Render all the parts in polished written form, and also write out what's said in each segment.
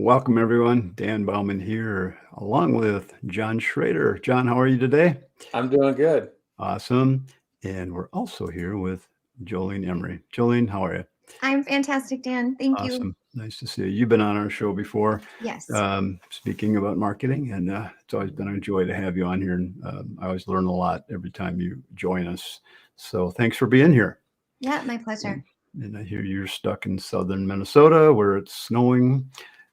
Welcome, everyone. Dan Bauman here, along with John Schrader. John, how are you today? I'm doing good. Awesome. And we're also here with Joleen Emery. Joleen, how are you? I'm fantastic, Dan. Thank you. Awesome. Nice to see you. You've been on our show before, Yes. speaking about marketing, and it's always been a joy to have you on here. And I always learn a lot every time you join us. So thanks for being here. Yeah, my pleasure. And I hear you're stuck in southern Minnesota where it's snowing.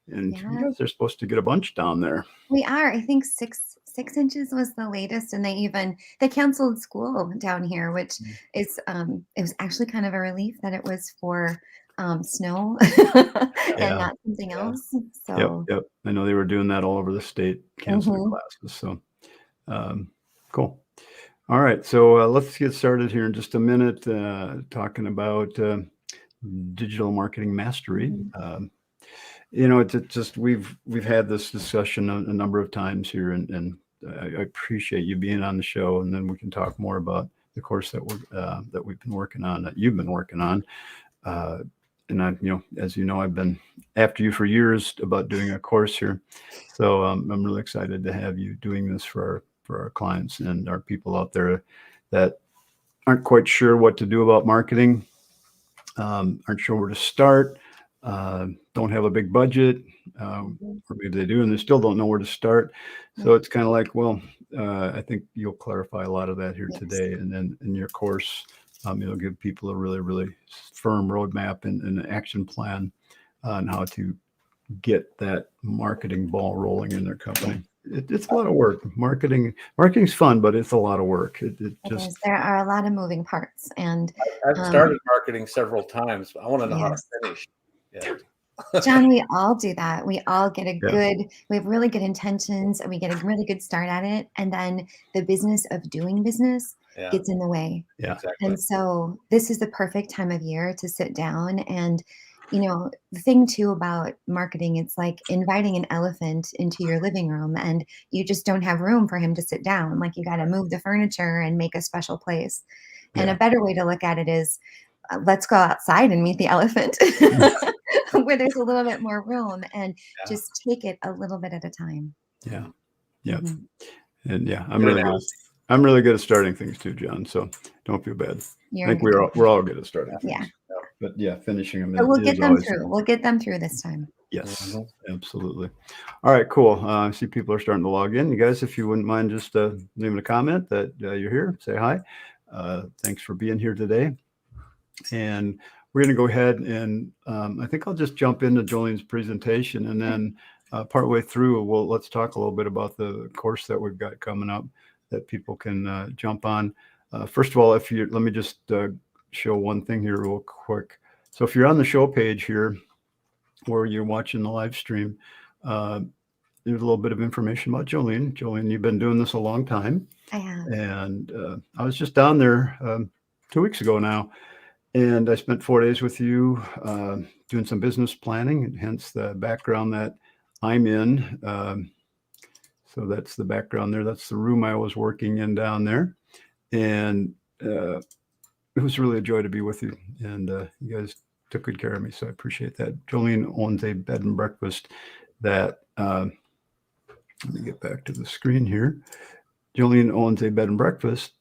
And you Yeah, guys are supposed to get a bunch down there. we are. I think six inches was the latest, and they canceled school down here, which is it was actually kind of a relief that it was for snow and Yeah. not something Yeah. else. Yep. So Yep. I know they were doing that all over the state, canceling Mhm. classes. So cool. All right. So let's get started here in just a minute, talking about digital marketing mastery. It's just we've had this discussion a number of times here, and I appreciate you being on the show, and then we can talk more about the course that we've been working on, that you've been working on. And I, as you know, I've been after you for years about doing a course here, so I'm really excited to have you doing this for our clients and our people out there that aren't quite sure what to do about marketing, aren't sure where to start, don't have a big budget, or maybe they do and they still don't know where to start. So it's kind of like, well, I think you'll clarify a lot of that here Yes. today, and then in your course, it'll give people a really, really firm roadmap and an action plan on how to get that marketing ball rolling in their company. It's a lot of work. Marketing's fun, but it's a lot of work. It it just is. There are a lot of moving parts, and I've started marketing several times, but I want to know how to yes. finish. Yeah. John, we all do that. We all get Yeah. we have really good intentions, and we get a really good start at it. And then the business of doing business Yeah. gets in the way. Yeah. Exactly. And so this is the perfect time of year to sit down. And, the thing too about marketing, it's like inviting an elephant into your living room, and you just don't have room for him to sit down. Like you got to move the furniture and make a special place. And Yeah. a better way to look at it is let's go outside and meet the elephant where there's a little bit more room, and Yeah. just take it a little bit at a time. Yeah. Yeah. Mhm. And yeah, Good analogy. I'm really good at starting things too, John. So don't feel bad. You're I in think good company. we're all good at starting Yeah. things. But yeah, finishing them But we'll is get them always through. We'll get them through this time. yes, Mhm. absolutely. All right, cool. I see people are starting to log in. You guys, if you wouldn't mind just leaving a comment that you're here, say hi. Thanks for being here today. And we're going to go ahead and I think I'll just jump into Jolene's presentation, and then partway through, let's talk a little bit about the course that we've got coming up that people can jump on. First of all, let me just show one thing here real quick. So if you're on the show page here, or you're watching the live stream, there's a little bit of information about Joleen. Joleen, you've been doing this a long time. I have. And I was just down there 2 weeks ago now, and I spent 4 days with you doing some business planning, and hence the background that I'm in. So that's the background there. That's the room I was working in down there. And it was really a joy to be with you. And you guys took good care of me, so I appreciate that. Joleen owns a bed and breakfast that, let me get back to the screen here. Joleen owns a bed and breakfast,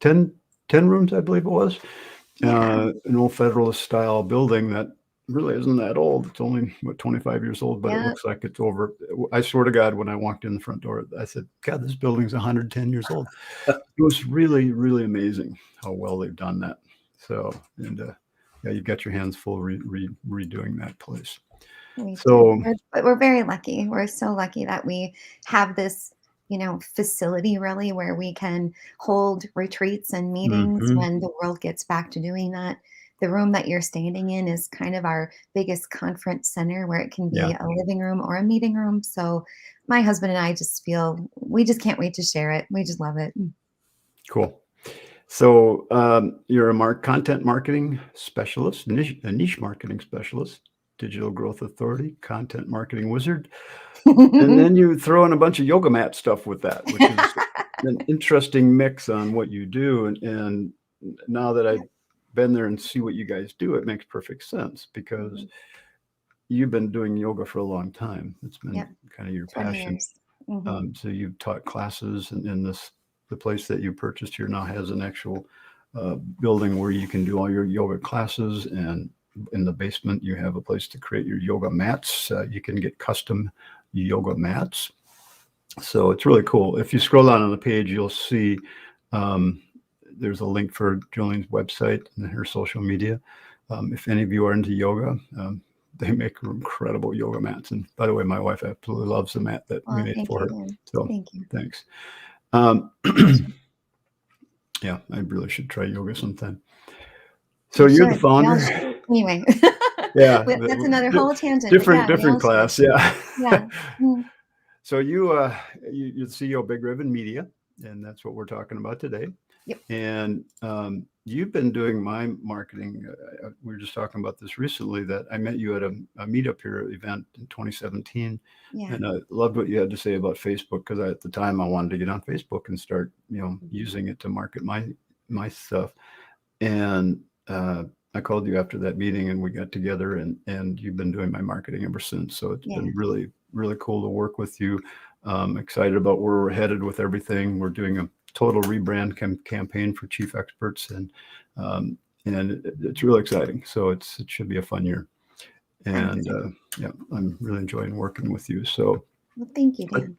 10 rooms, I believe it was. Yeah. An old Federalist style building that really isn't that old. It's only 25 years old, but it Yeah. looks like it's over. I swear to God, when I walked in the front door, I said, God, this building's 110 years old. It was really, really amazing how well they've done that. So, and yeah, you've got your hands full redoing that place. We So, do. But we're very lucky. We're so lucky that we have this, facility really where we can hold retreats and meetings mhm, when the world gets back to doing that. The room that you're standing in is kind of our biggest conference center where it can yeah, be a living room or a meeting room. So my husband and I just feel we just can't wait to share it. We just love it. cool. So you're a content marketing specialist, a niche marketing specialist, digital growth authority, content marketing wizard, and then you throw in a bunch of yoga mat stuff with that, which is an interesting mix on what you do. And now that I've been there and see what you guys do, it makes perfect sense, because you've been doing yoga for a long time. It's been Yep. kind of your 20 passion. years. Mhm. So you've taught classes, and in the place that you purchased here now has an actual building where you can do all your yoga classes, and in the basement you have a place to create your yoga mats. You can get custom yoga mats. So it's really cool. If you scroll down on the page, you'll see there's a link for Jolene's website and her social media. If any of you are into yoga, they make incredible yoga mats. And by the way, my wife absolutely loves the mat that we Well, made thank for you, her. Dan. So Thank you. thanks. Yeah, I really should try yoga sometime. So You you're the should. We all founder. should. Anyway, Yeah, that's another whole tangent. But different yeah, we all should. class. Yeah. Yeah. Mm. So you're the CEO of Big Ribbon Media, and that's what we're talking about today. Yep. And you've been doing my marketing. We were just talking about this recently, that I met you at a meetup here event in 2017. Yeah. And I loved what you had to say about Facebook, because at the time I wanted to get on Facebook and start, using it to market my stuff. And I called you after that meeting, and we got together, and you've been doing my marketing ever since. So it's been really, really cool to work with you. Excited about where we're headed with everything. We're doing a total rebrand campaign for Chief Experts, and it's really exciting. So it should be a fun year. And I'm really enjoying working with you. So Well, thank you, Dan.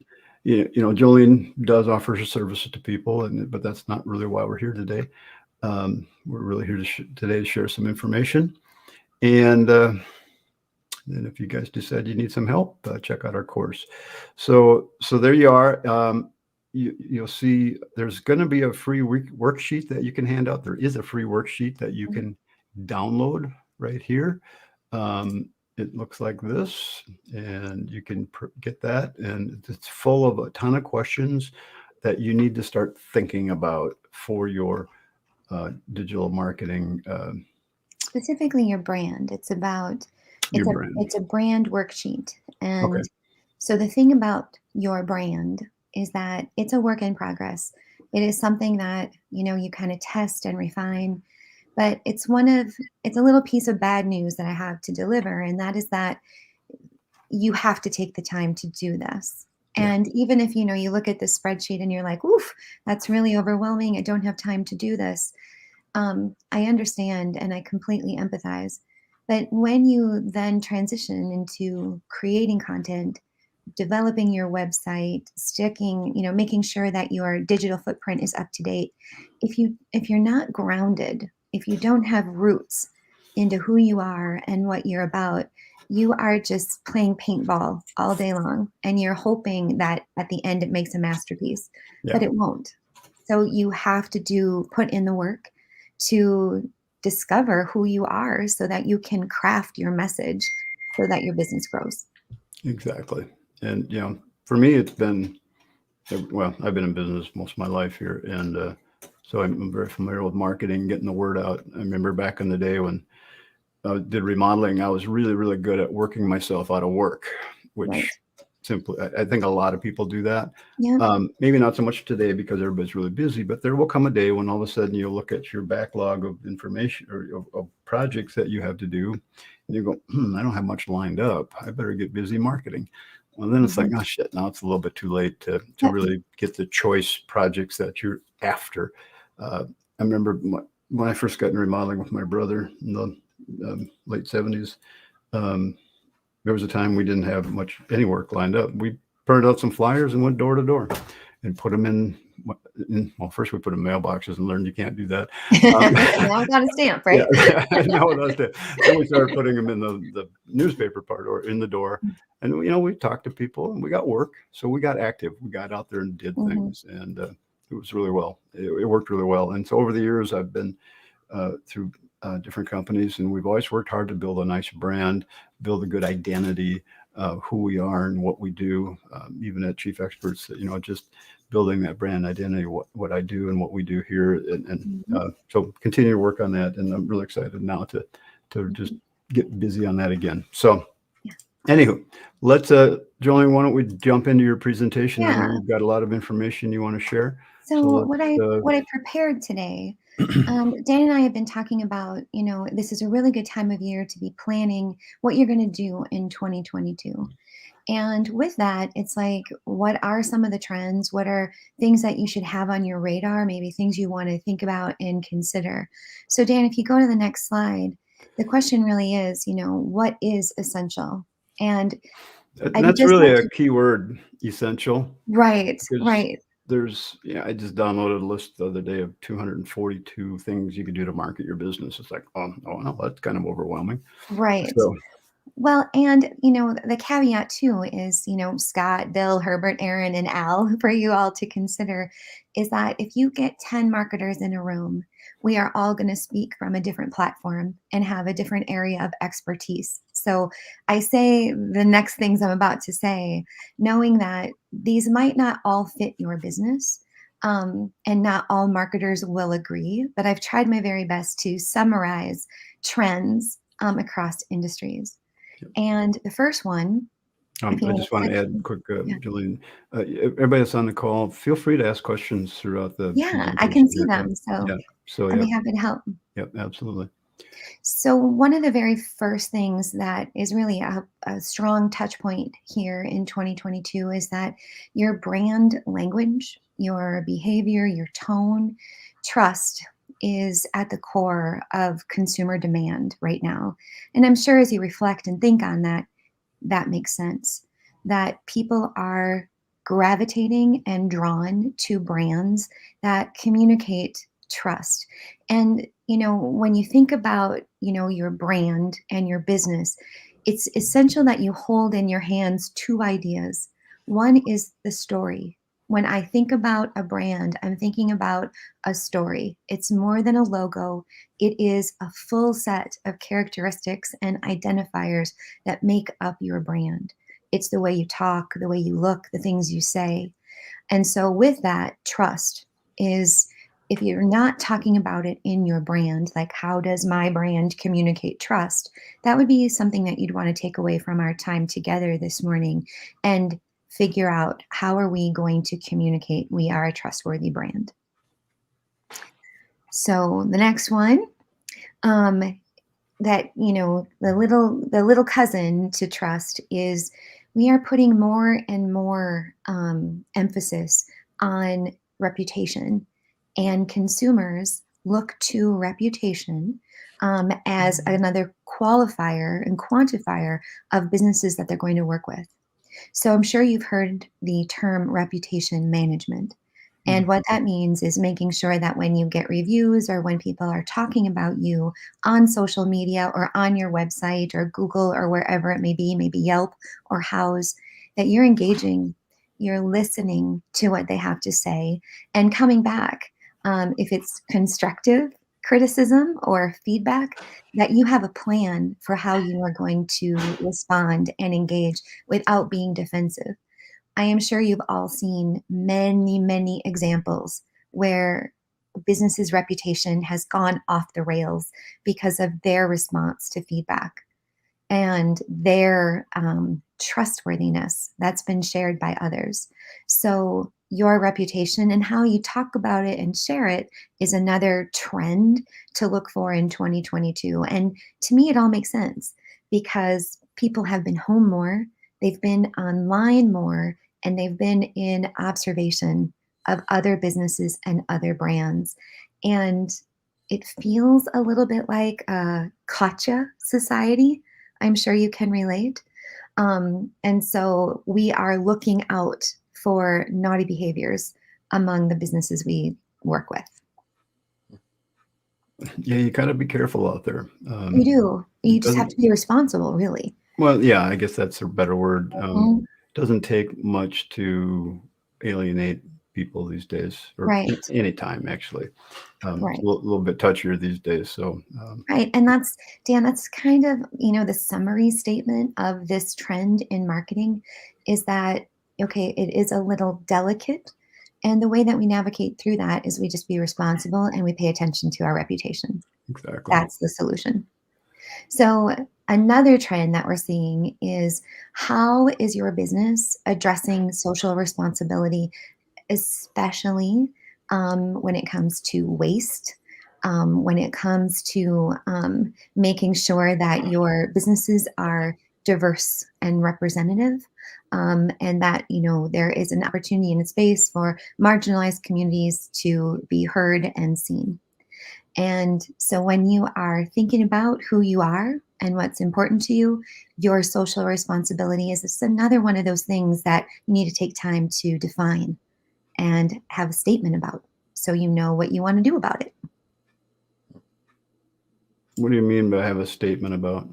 Joleen does offer her services to people, but that's not really why we're here today. We're really here today to share some information. And then if you guys decide you need some help, check out our course. So there you are. You'll see there's going to be a free worksheet that you can hand out. There is a free worksheet that you can download right here. It looks like this, and you can get that. And it's full of a ton of questions that you need to start thinking about for your digital marketing. Specifically your brand. It's about Brand. It's a brand worksheet. And Okay. so the thing about your brand is that it's a work in progress. It is something that, you kind of test and refine, but it's a little piece of bad news that I have to deliver. And that is that you have to take the time to do this. Yeah. And even if, you look at the spreadsheet and you're like, oof, that's really overwhelming. I don't have time to do this. I understand and I completely empathize. But when you then transition into creating content, developing your website, making sure that your digital footprint is up to date, if you're not grounded, if you don't have roots into who you are and what you're about, you are just playing paintball all day long, and you're hoping that at the end it makes a masterpiece, but it won't. So you have to put in the work to discover who you are so that you can craft your message so that your business grows. Exactly. And, for me, it's been, well, I've been in business most of my life here. And so I'm very familiar with marketing, getting the word out. I remember back in the day when I did remodeling, I was really, really good at working myself out of work, which simply, I think a lot of people do that. Yeah. Maybe not so much today because everybody's really busy, but there will come a day when all of a sudden you look at your backlog of information or of projects that you have to do, and you go, I don't have much lined up. I better get busy marketing. Well, then it's like, oh shit, now it's a little bit too late to really get the choice projects that you're after. I remember when I first got into remodeling with my brother in the late 70s, there was a time we didn't have any work lined up. We printed out some flyers and went door to door and put them in. Well, first we put them in mailboxes and learned you can't do that. Now without a stamp, right? Yeah, now without that. Then we started putting them in the newspaper part or in the door. And, we talked to people and we got work. So we got active. We got out there and did things. And it was really well. It worked really well. And so over the years, I've been through different companies, and we've always worked hard to build a nice brand, build a good identity of who we are and what we do. Even at Chief Experts, just building that brand identity, what I do and what we do here. And so continue to work on that. And I'm really excited now to just get busy on that again. So anywho, let's, Joleen, why don't we jump into your presentation? I know you've got a lot of information you want to share. So what I prepared today Dan and I have been talking about, this is a really good time of year to be planning what you're going to do in 2022. And with that, it's like, what are some of the trends? What are things that you should have on your radar? Maybe things you want to think about and consider. So, Dan, if you go to the next slide, the question really is, what is essential? And I would That's just really like a to, key word, essential, right, because right. I just downloaded a list the other day of 242 things you could do to market your business. It's like, oh no, that's kind of overwhelming. Right. So Well, and the caveat too is, Scott, Bill, Herbert, Aaron, and Al, for you all to consider, is that if you get 10 marketers in a room, we are all going to speak from a different platform and have a different area of expertise. So I say the next things I'm about to say, knowing that these might not all fit your business. And not all marketers will agree, but I've tried my very best to summarize trends across industries. And the first one, if you I want just want to add to quick, yeah, Joleen, everybody that's on the call, feel free to ask questions throughout the yeah, I presentation can see here. them. So Yeah. So I'd yeah, be happy to help. yep, absolutely. So one of the very first things that is really a strong touch point here in 2022 is that your brand language, your behavior, your tone, trust is at the core of consumer demand right now. And I'm sure as you reflect and think on that, that makes sense. That people are gravitating and drawn to brands that communicate trust. And, when you think about, your brand and your business, it's essential that you hold in your hands two ideas. One is the story. When I think about a brand, I'm thinking about a story. It's more than a logo. It is a full set of characteristics and identifiers that make up your brand. It's the way you talk, the way you look, the things you say. And so, with that, trust is, if you're not talking about it in your brand, like how does my brand communicate trust, that would be something that you'd want to take away from our time together this morning and figure out, how are we going to communicate we are a trustworthy brand. So, the next one, um, that the little cousin to trust is, we are putting more and more emphasis on reputation, and consumers look to reputation as another qualifier and quantifier of businesses that they're going to work with. So I'm sure you've heard the term reputation management. And what that means is making sure that when you get reviews or when people are talking about you on social media or on your website or Google or wherever it may be, maybe Yelp or House, that you're engaging, you're listening to what they have to say and coming back. If it's constructive criticism or feedback, that you have a plan for how you are going to respond and engage without being defensive. I am sure you've all seen many, many examples where a business's reputation has gone off the rails because of their response to feedback and their trustworthiness that's been shared by others. So, your reputation and how you talk about it and share it is another trend to look for in 2022. And to me, it all makes sense because people have been home more, they've been online more, and they've been in observation of other businesses and other brands. And it feels a little bit like a gotcha society. I'm sure you can relate. And so we are looking out for naughty behaviors among the businesses we work with. Yeah, you got to be careful out there. You do. You It just have doesn't. to be responsible, really. Well, yeah, I guess that's a better word. Mhm. Doesn't take much to alienate people these days, or Right, any time actually. It's a right, little bit touchier these days. So right. And that's, Dan, that's kind of, the summary statement of this trend in marketing is that, okay, it is a little delicate. And the way that we navigate through that is we just be responsible and we pay attention to our reputation. exactly. That's the solution. So, another trend that we're seeing is, how is your business addressing social responsibility, especially when it comes to waste, when it comes to making sure that your businesses are diverse and representative, and that there is an opportunity and a space for marginalized communities to be heard and seen. And so when you are thinking about who you are and what's important to you, your social responsibility is just another one of those things that you need to take time to define and have a statement about, so you know what you want to do about it. What do you mean by have a statement about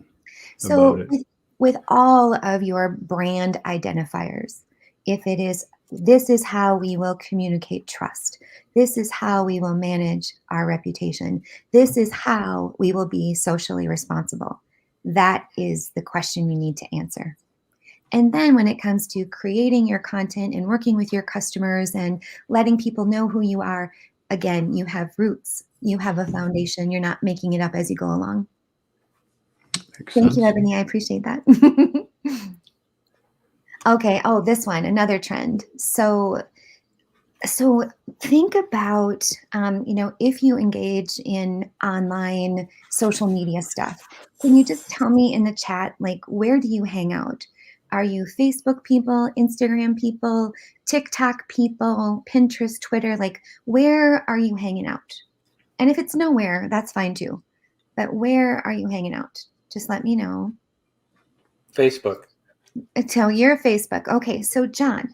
So it? with all of your brand identifiers, if it is, this is how we will communicate trust. This is how we will manage our reputation. This is how we will be socially responsible. That is the question you need to answer. And then when it comes to creating your content and working with your customers and letting people know who you are, again, you have roots, you have a foundation. You're not making it up as you go along. Makes Thank you, sense. Ebony. I appreciate that. Okay. Oh, this one, another trend. So think about, if you engage in online social media stuff, can you just tell me in the chat, like, where do you hang out? Are you Facebook people, Instagram people, TikTok people, Pinterest, Twitter? Like, where are you hanging out? And if it's nowhere, that's fine too. But where are you hanging out? Just let me know. Facebook. So you're Facebook. Okay. So John,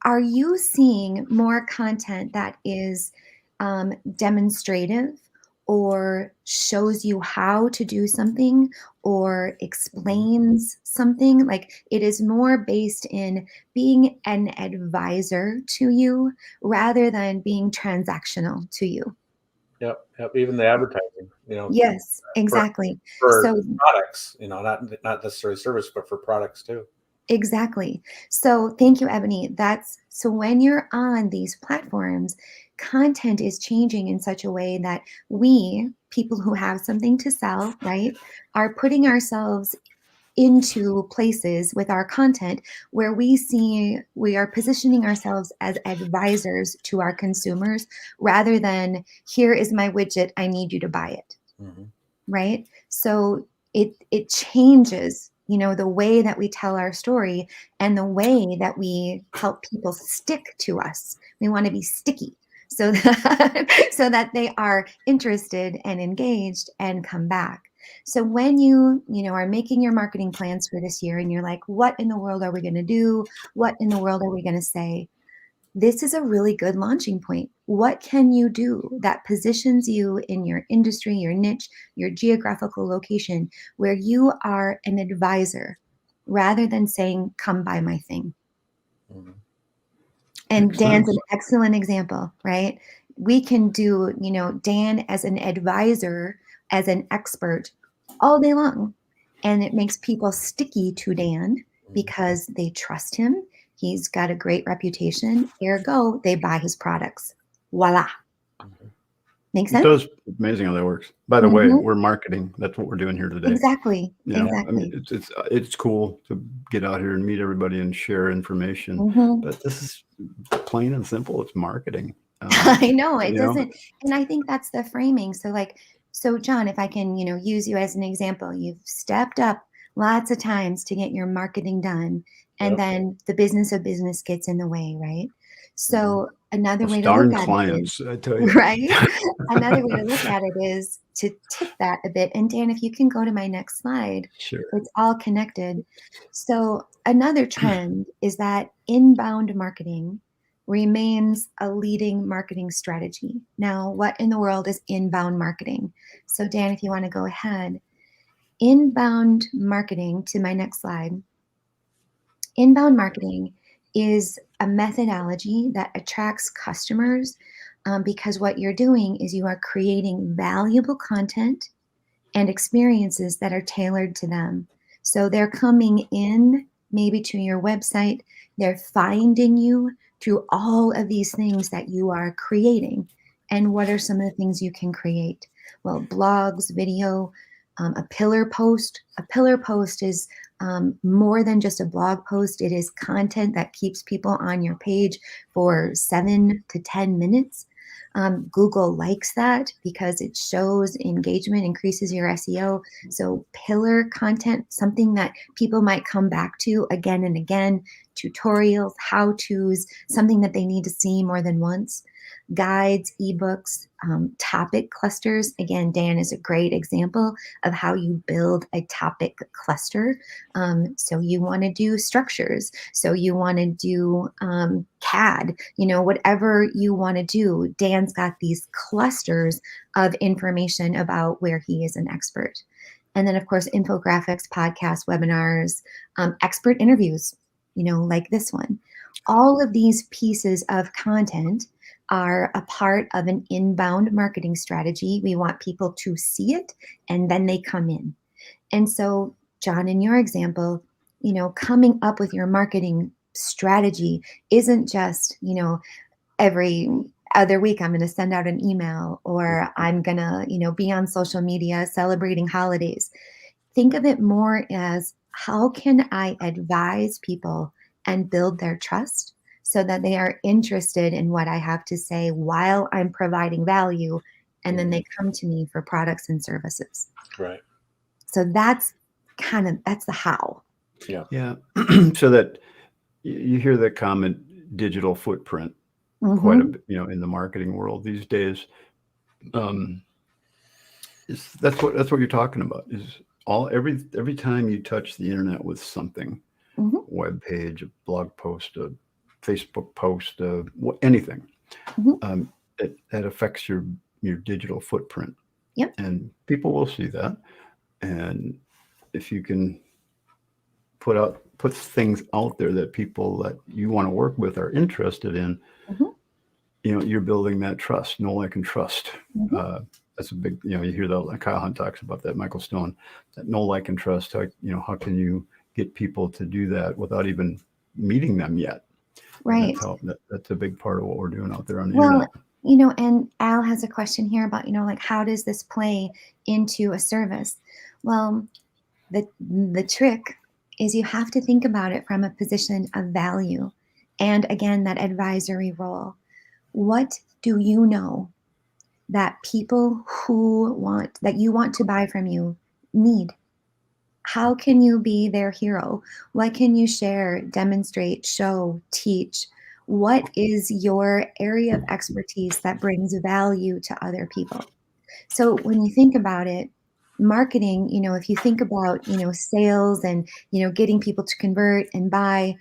are you seeing more content that is demonstrative or shows you how to do something or explains something? Like, it is more based in being an advisor to you rather than being transactional to you? Yep. Even the advertising, Yes, exactly. for So products, not necessarily service, but for products too. exactly. So thank you, Ebony. So when you're on these platforms, content is changing in such a way that we, people who have something to sell, right, are putting ourselves into places with our content where we are positioning ourselves as advisors to our consumers rather than, here is my widget, I need you to buy it. Mm-hmm. Right? So it changes, the way that we tell our story and the way that we help people stick to us. We want to be sticky so that, so that they are interested and engaged and come back. So when you are making your marketing plans for this year and you're like, what in the world are we going to do? What in the world are we going to say? This is a really good launching point. What can you do that positions you in your industry, your niche, your geographical location, where you are an advisor rather than saying, come buy my thing? Mm-hmm. And Makes Dan's sense. an excellent example, right? We can do, Dan as an advisor, as an expert all day long. And it makes people sticky to Dan because they trust him. He's got a great reputation. Ergo, they buy his products. Voila. Mm-hmm. Make It sense? does. Amazing how that works. By the way, Mhm. we're marketing. That's what we're doing here today. Exactly. I mean, Exactly. it's cool to get out here and meet everybody and share information. Mhm. But this is plain and simple. It's marketing. I know it You know, doesn't, and I think that's the framing. So John, if I can, use you as an example, you've stepped up lots of times to get your marketing done, and Yep. then the business of business gets in the way, right? So another those way to look darn at it is, clients, I tell you. right? Another way to look at it is to tip that a bit. And Dan, if you can go to my next slide, Sure. it's all connected. So another trend is that inbound marketing remains a leading marketing strategy. Now, what in the world is inbound marketing? So Dan, if you want to go ahead, inbound marketing, to my next slide. Inbound marketing is a methodology that attracts customers, because what you're doing is you are creating valuable content and experiences that are tailored to them. So they're coming in maybe to your website, they're finding you through all of these things that you are creating. And what are some of the things you can create? Well, blogs, video, a pillar post. A pillar post is more than just a blog post. It is content that keeps people on your page for 7 to 10 minutes. Google likes that because it shows engagement, increases your SEO. So pillar content, something that people might come back to again and again, tutorials, how-tos, something that they need to see more than once, guides, ebooks, topic clusters. Again, Dan is a great example of how you build a topic cluster. So you want to do structures. So you want to do CAD, whatever you want to do. Dan's got these clusters of information about where he is an expert. And then, of course, infographics, podcasts, webinars, expert interviews, like this one. All of these pieces of content are a part of an inbound marketing strategy. We want people to see it and then they come in. And so, John, in your example, coming up with your marketing strategy isn't just, every other week I'm going to send out an email, or I'm going to, be on social media celebrating holidays. Think of it more as, how can I advise people and build their trust so that they are interested in what I have to say while I'm providing value, and then they come to me for products and services. Right. So that's the how. Yeah. Yeah. So that you hear the comment, digital footprint, Mm-hmm. quite a bit, in the marketing world these days. That's what you're talking about, is every time you touch the internet with something, Mm-hmm. web page, a blog post, a Facebook post, anything, Mm-hmm. that affects your digital footprint. Yep. And people will see that. And if you can put things out there that people that you want to work with are interested in, Mm-hmm. You're building that trust, know, like, and trust. Mm-hmm. That's a big, you hear that, like Kyle Hunt talks about that, Michael Stone, that know, like, and trust. How can you get people to do that without even meeting them yet? Right. That's a big part of what we're doing out there on the internet. And Al has a question here about, like, how does this play into a service? Well, the trick is you have to think about it from a position of value. And again, that advisory role. What do you know that people that you want to buy from you need? How can you be their hero? What can you share, demonstrate, show, teach? What is your area of expertise that brings value to other people? So when you think about it, marketing, if you think about, sales and, getting people to convert and buy,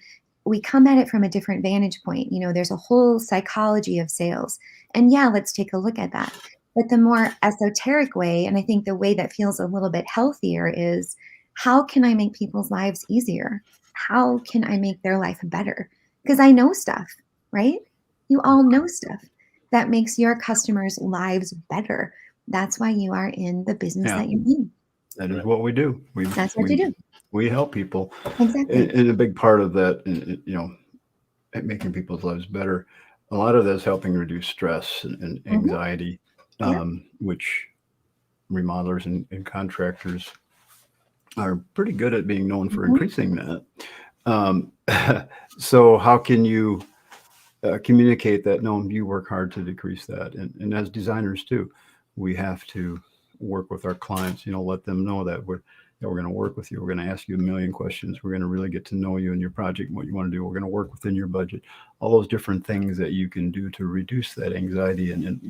we come at it from a different vantage point. There's a whole psychology of sales. And yeah, let's take a look at that. But the more esoteric way, and I think the way that feels a little bit healthier, is, how can I make people's lives easier? How can I make their life better? Because I know stuff, right? You all know stuff that makes your customers' lives better. That's why you are in the business that you're in. That is what we do. That's what you do. We help people. Exactly. And a big part of that, at making people's lives better, a lot of that is helping reduce stress and anxiety, which remodelers and contractors are pretty good at being known for increasing that. So how can you communicate that? No, you work hard to decrease that. And as designers too, we have to work with our clients, let them know that we're going to work with you. We're going to ask you a million questions. We're going to really get to know you and your project and what you want to do. We're going to work within your budget. All those different things that you can do to reduce that anxiety and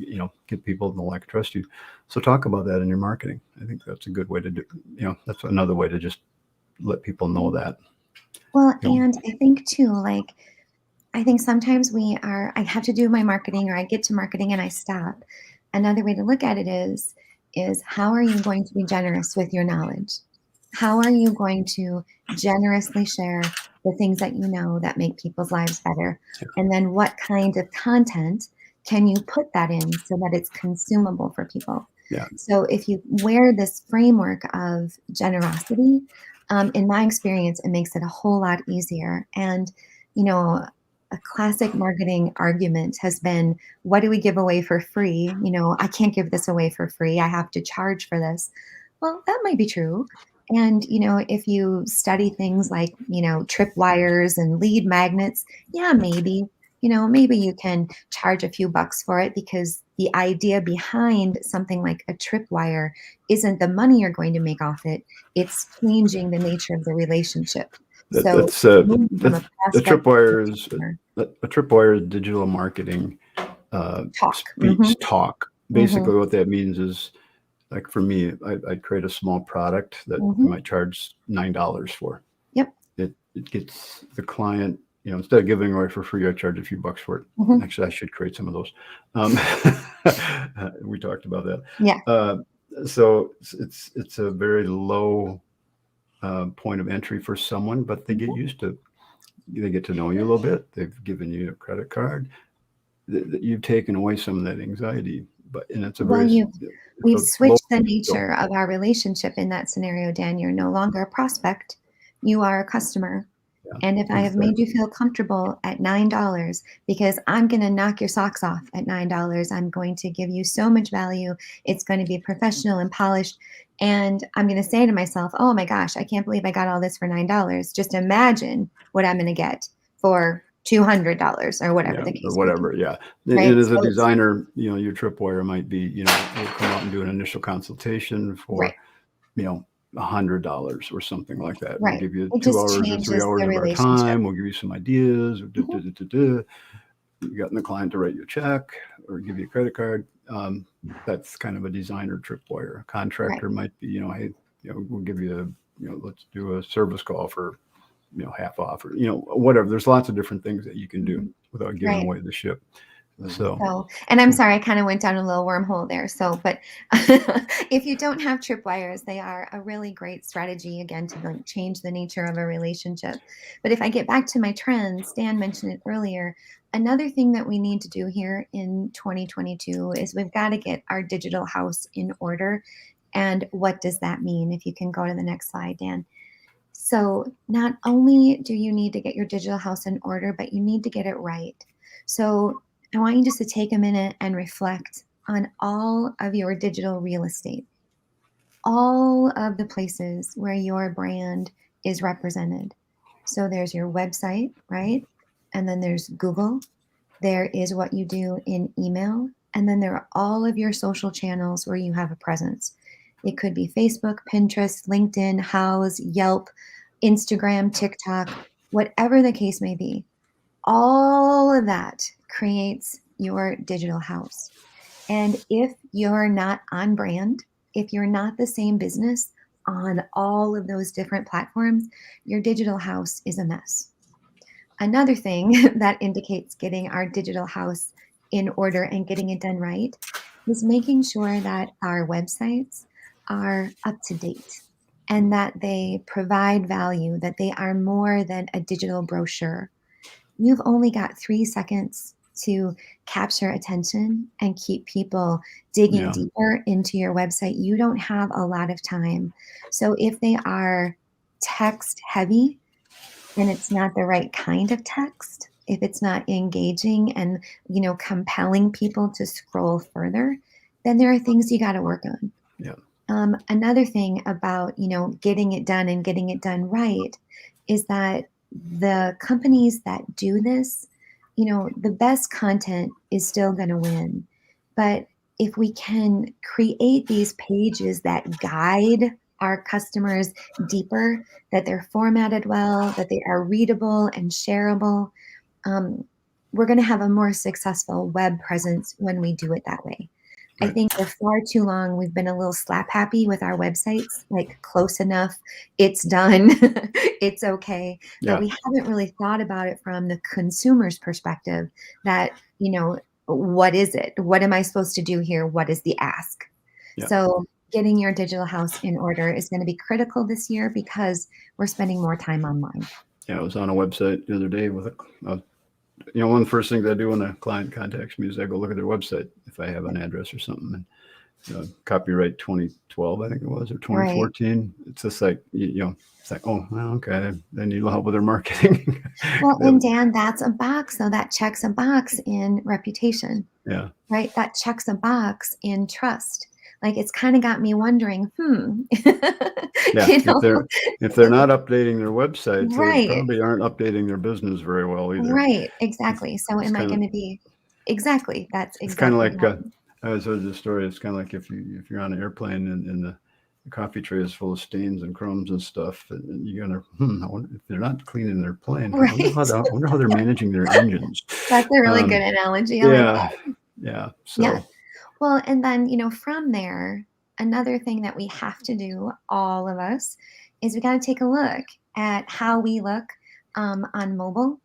get people to, like, trust you. So talk about that in your marketing. I think that's a good way to do, that's another way to just let people know that. Well, and I think too, I think sometimes I have to do my marketing, or I get to marketing and I stop. Another way to look at it is how are you going to be generous with your knowledge? How are you going to generously share the things that you know that make people's lives better? And then what kind of content can you put that in so that it's consumable for people? Yeah. So if you wear this framework of generosity, in my experience, it makes it a whole lot easier. And, a classic marketing argument has been, what do we give away for free? I can't give this away for free. I have to charge for this. Well, that might be true. And, if you study things like, tripwires and lead magnets, yeah, maybe you can charge a few bucks for it because the idea behind something like a tripwire isn't the money you're going to make off it. It's changing the nature of the relationship. So That's moving from a the prospect to tripwire a is customer. a tripwire is digital marketing Talk. speech talk. Mhm. Basically, what that means is, like for me, I'd create a small product that I Mhm. might charge $9 for. Yep. It gets the client, instead of giving away for free, I charge a few bucks for it. Mhm. Actually, I should create some of those. We talked about that. Yeah. So it's a very low point of entry for someone, but they get used to. They get to know you a little bit. They've given you a credit card. You've taken away some of that anxiety, and it's a Well, very it's we've a low. switched the nature of our relationship in that scenario, Dan. You're no longer a prospect. You are a customer. Yeah, And if I have made you feel comfortable at $9, because I'm going to knock your socks off at $9, I'm going to give you so much value. It's going to be professional and polished. And I'm going to say to myself, oh my gosh, I can't believe I got all this for $9. Just imagine what I'm going to get for $200 or whatever Yeah, the or case may be. whatever. Yeah. Right. And as a So it's designer, your tripwire might be, we'll come out and do an initial consultation right. for, $100 or something like that. We'll Right. give you It 2 hours just or 3 changes hours the of our relationship. time. We'll give you some ideas. Mhm. You got the client to write you a check or give you a credit card. That's kind of a designer tripwire. A Right. contractor might be, hey, we'll give you let's do a service call for, half off or, whatever. There's lots of different things that you can do Mhm. without giving Right. away the ship. Mhm. So, So, and I'm sorry, I kind of went down a little wormhole there. So, but if you don't have tripwires, they are a really great strategy again to like change the nature of a relationship. But if I get back to my trends, Dan mentioned it earlier. Another thing that we need to do here in 2022 is we've got to get our digital house in order. And what does that mean? If you can go to the next slide, Dan. So, not only do you need to get your digital house in order, but you need to get it right. So, I want you just to take a minute and reflect on all of your digital real estate, all of the places where your brand is represented. So, there's your website, right? And then there's Google. There is what you do in email. And then there are all of your social channels where you have a presence. It could be Facebook, Pinterest, LinkedIn, Houzz, Yelp, Instagram, TikTok, whatever the case may be. All of that creates your digital house. And if you're not on brand, if you're not the same business on all of those different platforms, your digital house is a mess. Another thing that indicates getting our digital house in order and getting it done right is making sure that our websites are up to date and that they provide value, that they are more than a digital brochure. You've only got 3 seconds to capture attention and keep people digging yeah, deeper into your website. You don't have a lot of time. So if they are text heavy, and it's not the right kind of text, if it's not engaging and, compelling people to scroll further, then there are things you got to work on. yeah, Another thing about, getting it done and getting it done right is that the companies that do this, the best content is still going to win. But if we can create these pages that guide our customers deeper, that they're formatted well, that they are readable and shareable, um, we're going to have a more successful web presence when we do it that way. I right. think for far too long, we've been a little slap happy with our websites, like close enough, it's done, it's okay. But Yeah, we haven't really thought about it from the consumer's perspective that, what is it? What am I supposed to do here? What is the ask? yeah, So getting your digital house in order is going to be critical this year because we're spending more time online. yeah. I was on a website the other day with one of the first things I do when a client contacts me is I go look at their website if I have an address or something. And copyright 2012, I think it was, or Right. 2014. It's just like it's like, oh, well, okay, they need a little help with their marketing. Well, and Dan, that's a box. So that checks a box in reputation. Yeah, Right? That checks a box in trust. Like it's kind of got me wondering, yeah. you know, If they're not updating their websites, they right, probably aren't updating their business very well either. right, It's exactly. So it's am I kind of going to be exactly? That's it's kind of exactly like right. I always heard this story. It's kind of like if you're on an airplane and the coffee tray is full of stains and crumbs and stuff, and you're gonna, I wonder if they're not cleaning their plane. Right. I wonder how they're managing their engines. That's a really good analogy. I like Yeah, that. yeah. Yeah. So Well, and then, from there, another thing that we have to do, all of us, is we got to take a look at how we look on mobile.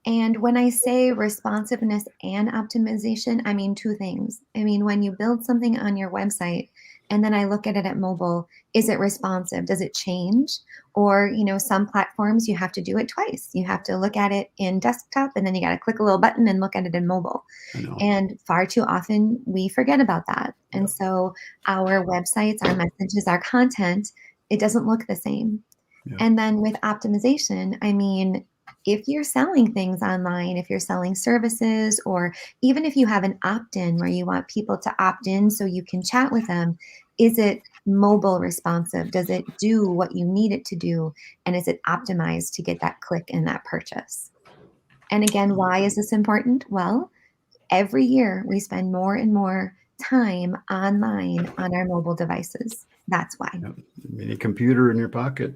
And when I say responsiveness and optimization, I mean two things. I mean, when you build something on your website and then I look at it at mobile, is it responsive? Does it change? Or, some platforms you have to do it twice. You have to look at it in desktop and then you got to click a little button and look at it in mobile. I know. And far too often we forget about that. Yep. And so our websites, our messages, our content, it doesn't look the same. Yep. And then with optimization, I mean, if you're selling things online, if you're selling services, or even if you have an opt-in where you want people to opt in so you can chat with them, is it mobile responsive? Does it do what you need it to do? And is it optimized to get that click and that purchase? And again, why is this important? Well, every year we spend more and more time online on our mobile devices. That's why. Yep. Mini computer in your pocket.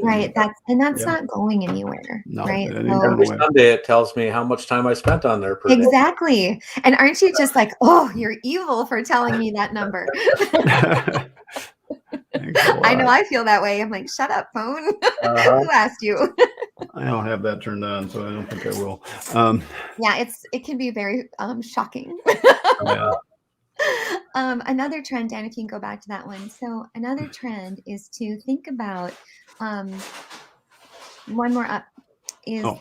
Right. That's Yeah. not going anywhere. No, right. that ain't So, going Every away. Sunday it tells me how much time I spent on there per day. exactly. And aren't you just like, oh, you're evil for telling me that number? Thanks a I know lot. I feel that way. I'm like, shut up, phone. Uh-huh. Who asked you? I don't have that turned on, so I don't think I will. Yeah, it can be very shocking. Yeah. Another trend, Dan, if you can go back to that one. So another trend is to think about one more up is Oh,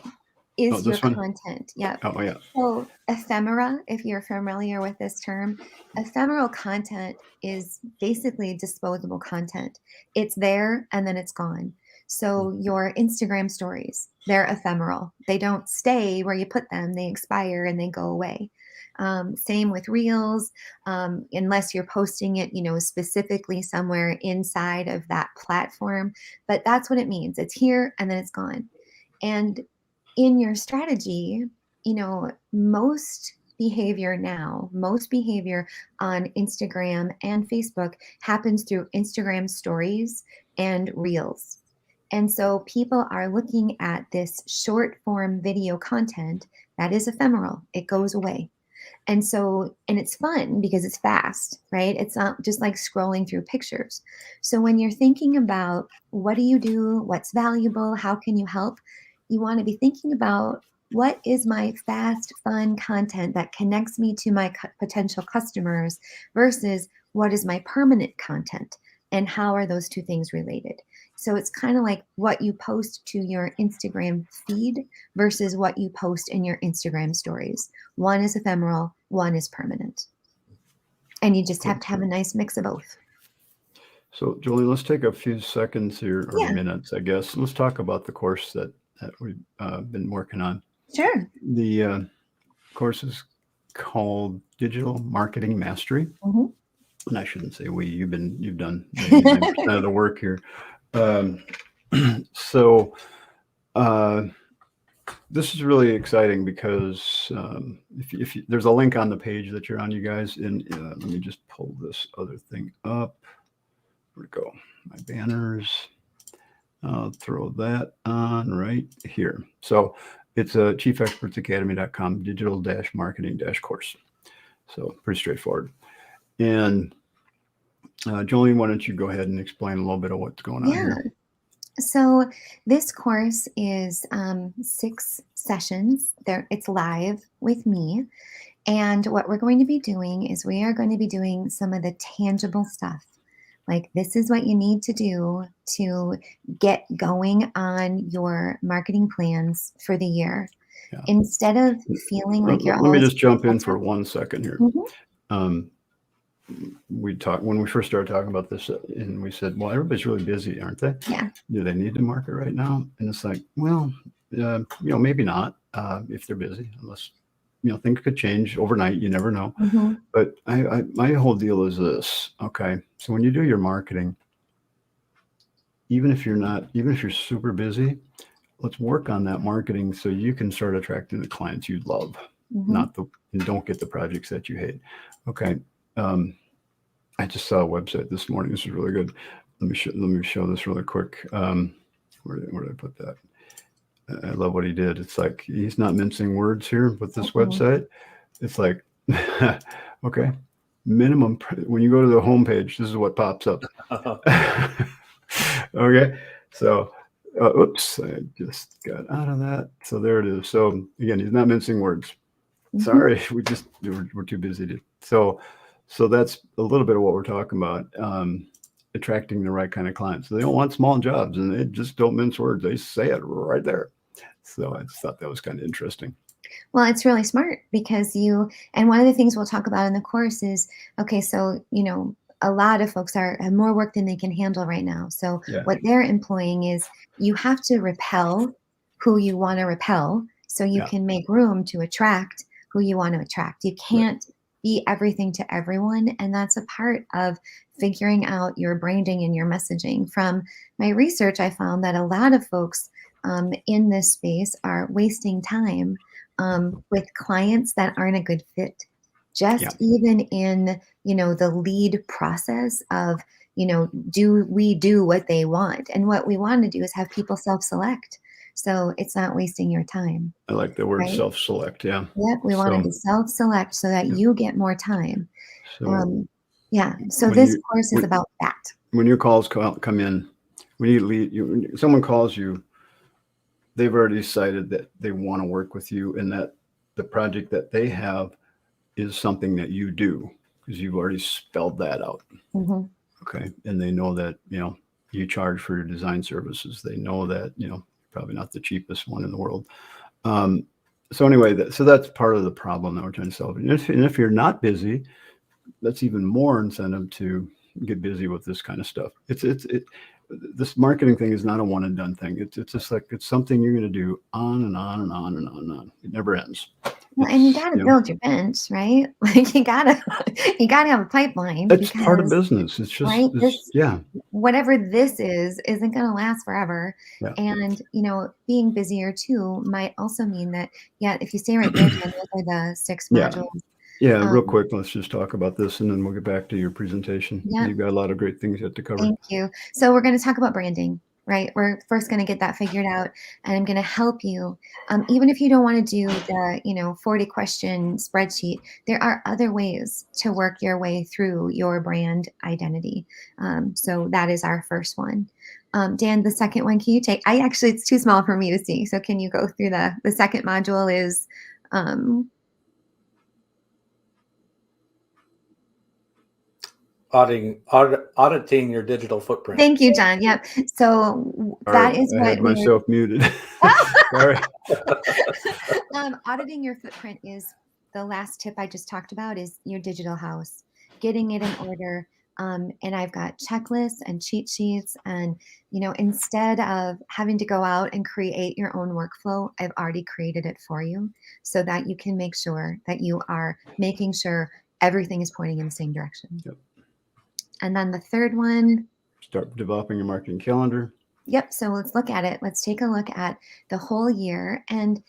your this one? content. Yep. Oh, yeah. So ephemera, if you're familiar with this term, ephemeral content is basically disposable content. It's there and then it's gone. So your Instagram stories, they're ephemeral. They don't stay where you put them. They expire and they go away. Same with reels, unless you're posting it, specifically somewhere inside of that platform. But that's what it means. It's here and then it's gone. And in your strategy, most behavior on Instagram and Facebook happens through Instagram stories and reels. And so people are looking at this short form video content that is ephemeral. It goes away. And it's fun because it's fast, right? It's not just like scrolling through pictures. So when you're thinking about what do you do, what's valuable, how can you help, you want to be thinking about what is my fast, fun content that connects me to my potential customers versus what is my permanent content and how are those two things related? So it's kind of like what you post to your Instagram feed versus what you post in your Instagram stories. One is ephemeral, one is permanent. And you just have to have a nice mix of both. So, Jolie, let's take a few seconds here, or Yeah. minutes, I guess. Let's talk about the course that we've been working on. Sure. The course is called Digital Marketing Mastery. Mhm. And I shouldn't say we. You've done 99% of the work here. So this is really exciting because if you, there's a link on the page that you're on, you guys. And let me just pull this other thing up. Where'd it go? My banners. I'll throw that on right here. So it's a chiefexpertsacademy.com digital-marketing-course. So pretty straightforward. And Joleen, why don't you go ahead and explain a little bit of what's going on here? So this course is 6 sessions. It's live with me. And what we're going to be doing is we are going to be doing some of the tangible stuff. Like this is what you need to do to get going on your marketing plans for the year. Yeah. Instead of feeling like you're Let me just jump in for 1 second here. Mhm. We talked when we first started talking about this, and we said, well, everybody's really busy, aren't they? Yeah. Do they need to market right now? And it's like, well, maybe not if they're busy, unless, things could change overnight. You never know. Mhm. But my whole deal is this. Okay. So when you do your marketing, even if you're super busy, let's work on that marketing so you can start attracting the clients you love, Mhm. and don't get the projects that you hate. Okay. I just saw a website this morning. This is really good. Let me show this really quick. Where did I put that? I love what he did. It's like he's not mincing words here with this website. It's like, okay, minimum. When you go to the homepage, this is what pops up. Okay, so oops, I just got out of that. So there it is. So again, he's not mincing words. Sorry, we're too busy to. So that's a little bit of what we're talking about. Attracting the right kind of clients. So they don't want small jobs, and they just don't mince words. They say it right there. So I just thought that was kind of interesting. Well, it's really smart because and one of the things we'll talk about in the course is, okay, so, a lot of folks have more work than they can handle right now. So what they're employing is you have to repel who you want to repel so you can make room to attract who you want to attract. You can't be everything to everyone. And that's a part of figuring out your branding and your messaging. From my research, I found that a lot of folks in this space are wasting time with clients that aren't a good fit. Just even in, the lead process of, do we do what they want? And what we want to do is have people self-select. So it's not wasting your time. I like the word right? self-select. Yeah. Yep. We want to self-select so that you get more time. So So this course is about that. When your calls come in, when you lead, someone calls you, they've already decided that they want to work with you and that the project that they have is something that you do because you've already spelled that out. Okay. And they know that, you charge for your design services. They know that, probably not the cheapest one in the world. So anyway, so that's part of the problem that we're trying to solve. And if you're not busy, that's even more incentive to get busy with this kind of stuff. This marketing thing is not a one and done thing. It's just like, it's something you're going to do on and on and on and on and on. It never ends. Well, and you got to build your bench, right? Like you gotta have a pipeline. It's part of business. It's just, whatever this isn't going to last forever. Yeah. And, being busier too might also mean that, if you stay right there, Jen, those are the 6 modules. Yeah, real quick, let's just talk about this and then we'll get back to your presentation. You've got a lot of great things yet to cover. Thank you. So we're going to talk about branding, right? We're first going to get that figured out, and I'm going to help you. Even if you don't want to do the, 40 question spreadsheet, there are other ways to work your way through your brand identity. So that is our first one. Dan, the second one, can you take? It's too small for me to see. So can you go through the second module is, auditing your digital footprint. Thank you, John. Yep. So that is what I had myself muted. Sorry. Auditing your footprint is the last tip I just talked about, is your digital house, getting it in order. And I've got checklists and cheat sheets, and instead of having to go out and create your own workflow, I've already created it for you so that you can make sure that you are making sure everything is pointing in the same direction. Yep. And then the third one, start developing your marketing calendar. Yep. So let's look at it. Let's take a look at the whole year. And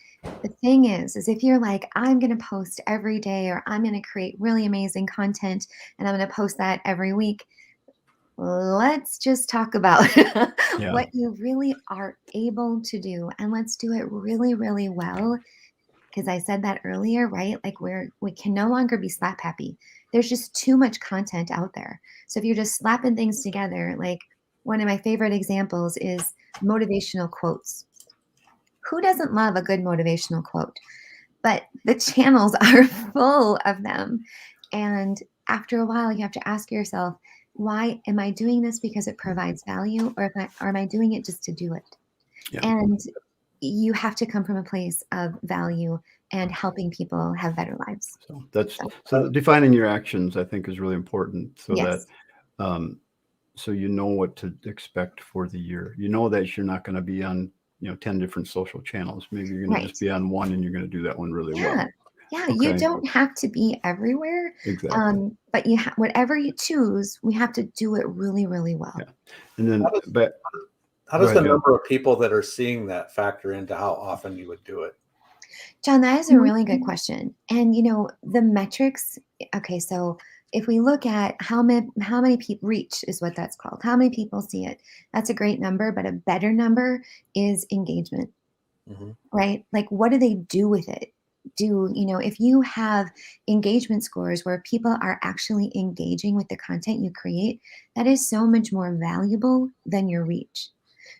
the thing is if you're like, I'm going to post every day, or I'm going to create really amazing content and I'm going to post that every week, let's just talk about what you really are able to do. And let's do it really, really well. Because I said that earlier, right? Like we can no longer be slap happy. There's just too much content out there. So if you're just slapping things together, like one of my favorite examples is motivational quotes. Who doesn't love a good motivational quote? But the channels are full of them. And after a while, you have to ask yourself, why am I doing this because it provides value, or am I doing it just to do it? Yeah. And you have to come from a place of value and helping people have better lives. So defining your actions, I think, is really important, so that so you know what to expect for the year. You know that you're not going to be on 10 different social channels. Maybe you're going to just be on one, and you're going to do that one really well. Yeah, okay. You don't have to be everywhere. Exactly. But whatever you choose, we have to do it really, really well. Yeah. And then, how does the number of people that are seeing that factor into how often you would do it? John, that is a really good question. And, the metrics, okay, so if we look at how many people reach is what that's called, how many people see it, that's a great number, but a better number is engagement, right? Like, what do they do with it? If you have engagement scores where people are actually engaging with the content you create, that is so much more valuable than your reach.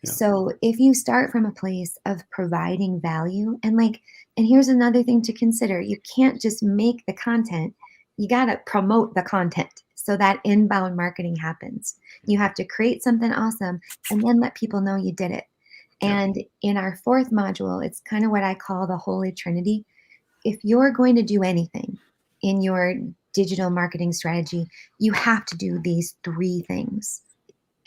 Yeah. So if you start from a place of providing value, and here's another thing to consider, you can't just make the content, you got to promote the content so that inbound marketing happens. You have to create something awesome and then let people know you did it. Yeah. And in our fourth module, it's kind of what I call the Holy Trinity. If you're going to do anything in your digital marketing strategy, you have to do these three things.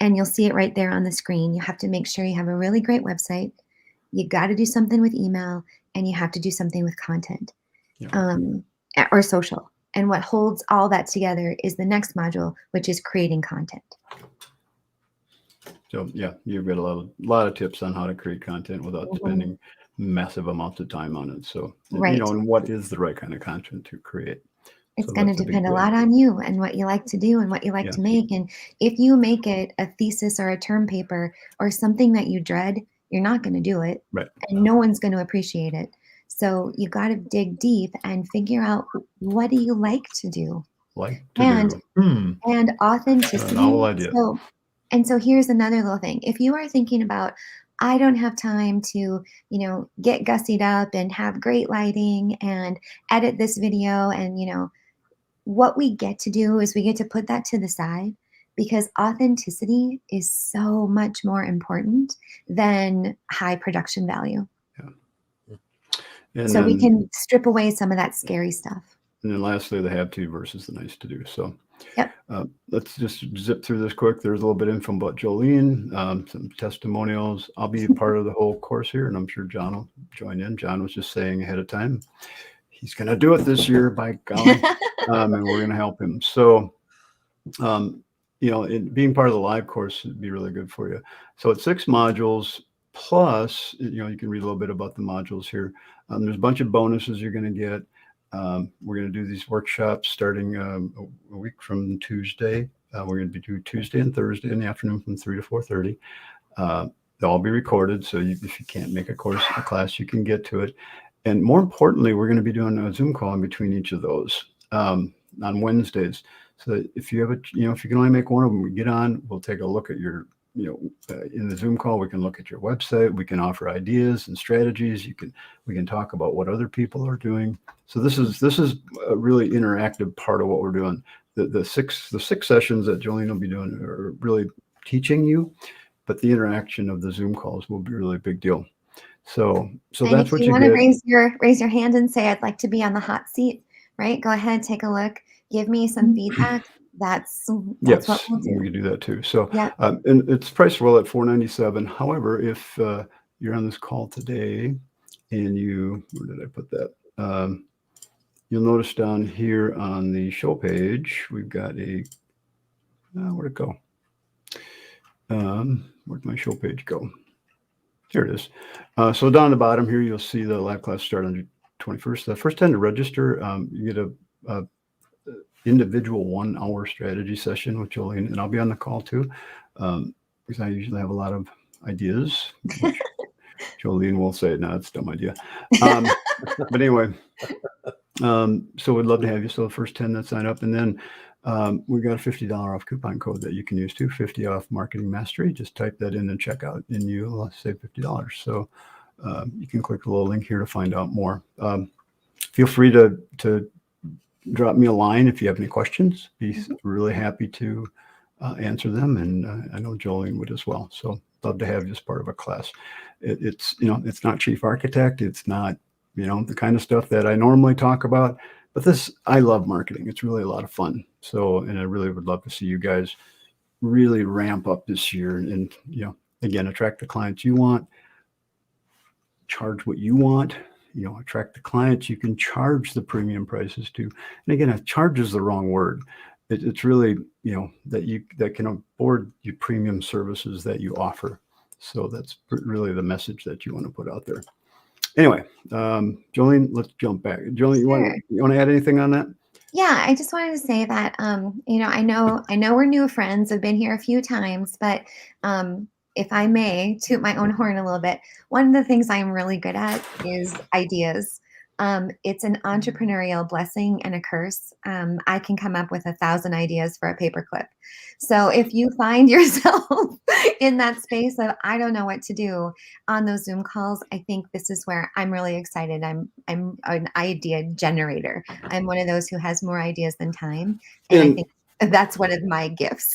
And you'll see it right there on the screen. You have to make sure you have a really great website. You got to do something with email, and you have to do something with content, or social. And what holds all that together is the next module, which is creating content. So yeah, you've got a lot of tips on how to create content without spending massive amounts of time on it. So, Right. and what is the right kind of content to create? It's So going to that's a big depend a deal. lot on you and what you like to do and what you like Yeah. to make. And if you make it a thesis or a term paper or something that you dread, you're not going to do it. Right. And no one's going to appreciate it. So you got to dig deep and figure out, what do you like to do? And authenticity. Novel idea. So here's another little thing. If you are thinking about, I don't have time to, get gussied up and have great lighting and edit this video, and, what we get to do is we get to put that to the side, because authenticity is so much more important than high production value. And so we then, can strip away some of that scary stuff. And then lastly, the have to versus the nice to do. So Yep. Let's just zip through this quick. There's a little bit of info about Joleen, some testimonials. I'll be a part of the whole course here, and I'm sure John will join in. John was just saying ahead of time, he's going to do it this year, by golly, and we're going to help him. So, being part of the live course would be really good for you. So it's 6 modules plus, you can read a little bit about the modules here. There's a bunch of bonuses you're going to get. We're going to do these workshops starting a week from Tuesday. We're going to do Tuesday and Thursday in the afternoon from 3 to 4:30. They'll all be recorded, so if you can't make a class, you can get to it. And more importantly, we're going to be doing a Zoom call in between each of those on Wednesdays. So if you have if you can only make one of them, we get on. We'll take a look at your in the Zoom call, we can look at your website. We can offer ideas and strategies. We can talk about what other people are doing. So this is a really interactive part of what we're doing. The six sessions that Joleen will be doing are really teaching you, but the interaction of the Zoom calls will be really a big deal. So that's what you want to get. raise your hand and say, I'd like to be on the hot seat, right? Go ahead, take a look, give me some feedback. That's Yes, what we'll do. we can do that too. So, yeah. And it's priced well at $497. However, if you're on this call today and where did I put that? You'll notice down here on the show page, we've got where'd it go? Where'd my show page go? Here it is. So down the bottom here, you'll see the live class start on June 21st. The first time to register, you get a individual 1-hour strategy session with Joleen, and I'll be on the call too, because I usually have a lot of ideas. Joleen will say, no, it's a dumb idea. But anyway, so we'd love to have you. So the first 10 that sign up, and then we've got a $50 off coupon code that you can use too, 50 off Marketing Mastery. Just type that in and check out, and you'll save $50. So you can click the little link here to find out more. Feel free to drop me a line if you have any questions. Be really happy to answer them, and I know Joleen would as well. So love to have you as part of a class. It's not chief architect. It's not the kind of stuff that I normally talk about. But I love marketing. It's really a lot of fun. So, and I really would love to see you guys really ramp up this year, and again, attract the clients you want, charge what you want. Attract the clients you can charge the premium prices to. And again, charge is the wrong word. It's really, that can afford your premium services that you offer. So that's really the message that you want to put out there. Anyway, Joleen, let's jump back. Joleen, you want to add anything on that? Yeah, I just wanted to say that, I know we're new friends. I've been here a few times, but if I may toot my own horn a little bit, one of the things I'm really good at is ideas. It's an entrepreneurial blessing and a curse. I can come up with 1,000 ideas for a paperclip. So if you find yourself in that space of I don't know what to do on those Zoom calls, I think this is where I'm really excited. I'm an idea generator. I'm one of those who has more ideas than time, and I And think that's one of my gifts.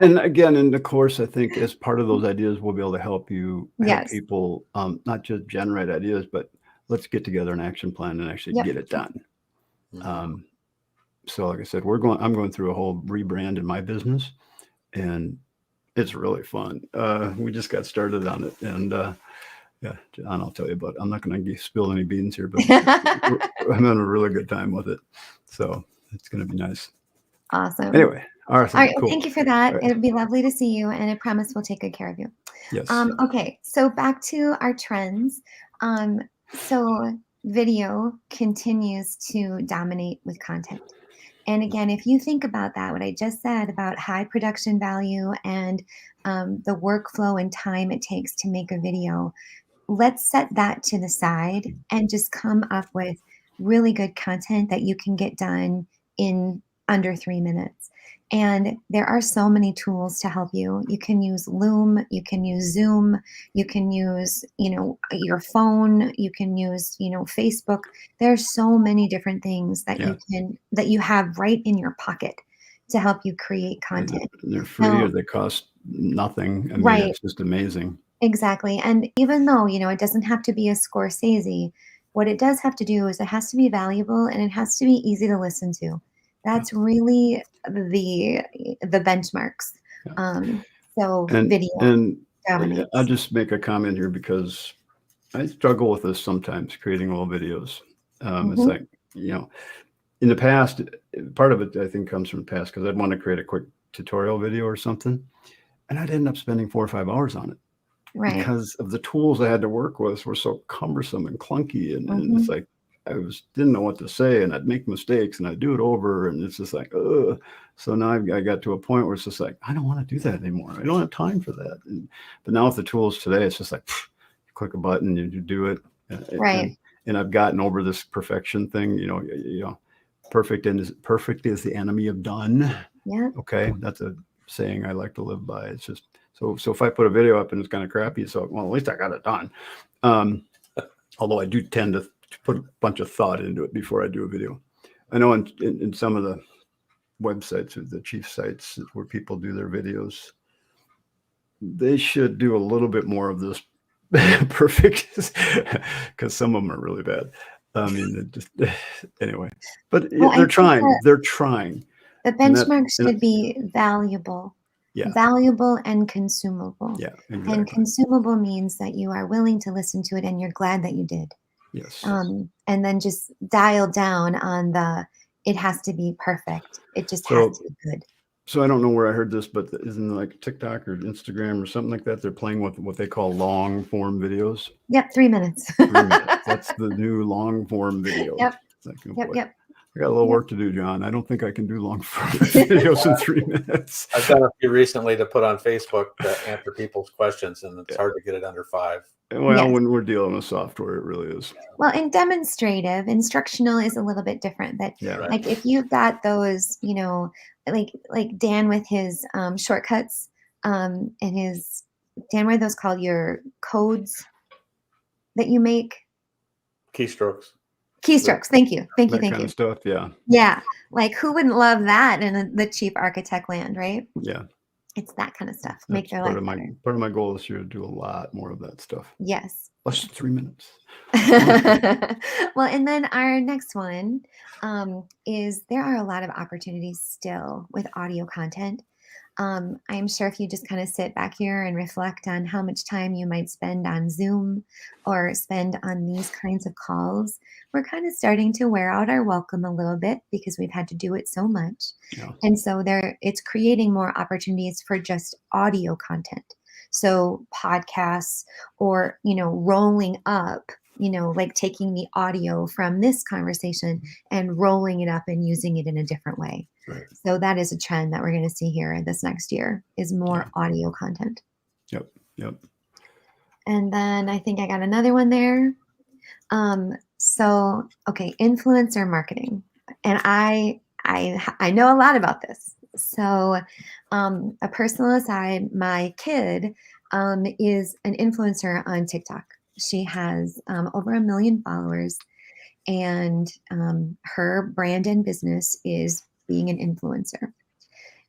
and again, in the course, I think as part of those ideas, we'll be able to help Yes. people not just generate ideas, but let's get together an action plan and actually Yep. get it done. Mhm. So like I said, I'm going through a whole rebrand in my business, and it's really fun. We just got started on it, and yeah, John, I'll tell you about. I'm not going to spill any beans here, but I'm having a really good time with it. So it's going to be nice. Awesome. Anyway, All Arthur, right. Well, cool. thank you for All that. right. It'd be lovely to see you, and I promise we'll take good care of you. Yes. Okay. So back to our trends. So video continues to dominate with content. And again, if you think about that, what I just said about high production value and the workflow and time it takes to make a video, let's set that to the side and just come up with really good content that you can get done in under 3 minutes. And there are so many tools to help you. You can use Loom, you can use Zoom, you can use, your phone, you can use, Facebook. There's so many different things that Yeah. that you have right in your pocket to help you create content. They're free Now, or they cost nothing. I mean, right. it's just amazing. Exactly. And even though, it doesn't have to be a Scorsese, what it does have to do is it has to be valuable and it has to be easy to listen to. That's really the benchmarks. Yeah. So And video I'll dominates. just make a comment here because I struggle with this sometimes, creating little videos. It's Mhm. like, in the past, part of it I think comes from the past because I'd want to create a quick tutorial video or something, and I'd end up spending 4 or 5 hours on it Right. because of the tools I had to work with were so cumbersome and clunky, and it's Mhm. like didn't know what to say, and I'd make mistakes, and I'd do it over, and it's just like, ugh. So now I got to a point where it's just like I don't want to do that anymore. I don't have time for that. But now with the tools today, it's just like you click a button, you do it, Right. and I've gotten over this perfection thing. Perfect is the enemy of done. Yeah. Okay, that's a saying I like to live by. It's just so if I put a video up and it's kind of crappy, so well, at least I got it done. Although I do tend to put a bunch of thought into it before I do a video. I know in some of the websites or the chief sites where people do their videos, they should do a little bit more of this perfect because some of them are really bad. I mean, it just anyway, but Well, I they're think trying. They're trying. the And that, benchmark and should be valuable. yeah, Valuable and consumable. yeah, And exactly. consumable means that you are willing to listen to it and you're glad that you did. Yes. And then just dial down on it has to be perfect. It just has So, to be good. so I don't know where I heard this, but isn't like TikTok or Instagram or something like that? They're playing with what they call long form videos. Yep, 3 minutes. 3 minutes. That's the new long form video. Yep, It's like, oh yep, boy. yep. I got a little Yep. work to do, John. I don't think I can do long form videos in 3 minutes. I've done a few recently to put on Facebook to answer people's questions, and it's hard to get it under 5. Well, Yes. when we're dealing with software, it really is. Well, and demonstrative, instructional is a little bit different. That Yeah. Right. like if you've got those, like Dan with his shortcuts, and his Dan, what are those called? Your codes that you make? Keystrokes. Keystrokes. Thank you. Thank you. That Thank kind you. of stuff. Yeah. Yeah. Like who wouldn't love that in the cheap architect land, right? Yeah. It's that kind of stuff. Make That's their part life of my better. part of my goal this year to do a lot more of that stuff. Yes. Less than 3 minutes. Well, and then our next one is there are a lot of opportunities still with audio content. I'm sure if you just kind of sit back here and reflect on how much time you might spend on Zoom or spend on these kinds of calls, we're kind of starting to wear out our welcome a little bit because we've had to do it so much. Yeah. And so it's creating more opportunities for just audio content. So podcasts or, rolling up like taking the audio from this conversation and rolling it up and using it in a different way. Right. So that is a trend that we're going to see here this next year, is more audio content. Yep. And then I think I got another one there. So, okay, influencer marketing. And I know a lot about this. So, a personal aside, my kid is an influencer on TikTok. She has over 1 million followers, and her brand and business is being an influencer.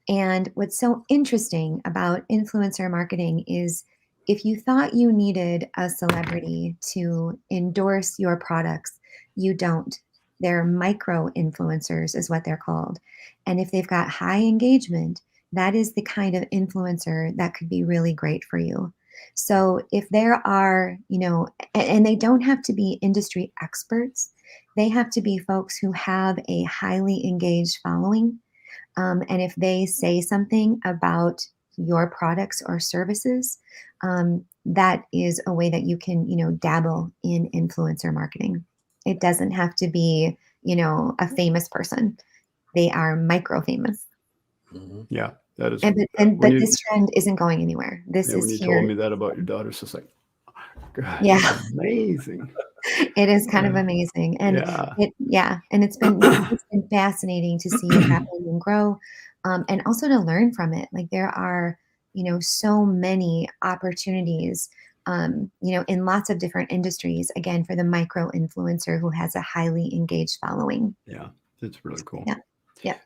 And what's so interesting about influencer marketing is, if you thought you needed a celebrity to endorse your products, you don't. They're micro influencers, is what they're called. And if they've got high engagement, that is the kind of influencer that could be really great for you. So if there are, and they don't have to be industry experts, they have to be folks who have a highly engaged following. And if they say something about your products or services, that is a way that you can, dabble in influencer marketing. It doesn't have to be, a famous person. They are micro famous. Mhm. Yeah, that is. But this trend isn't going anywhere. This is when you here. told me that about your daughter, it's just like, God, Yeah. that's amazing. It is kind of amazing. And and it's been fascinating to see it happen and grow, and also to learn from it. Like, there are, so many opportunities, in lots of different industries, again, for the micro influencer who has a highly engaged following. Yeah, it's really cool. Yeah.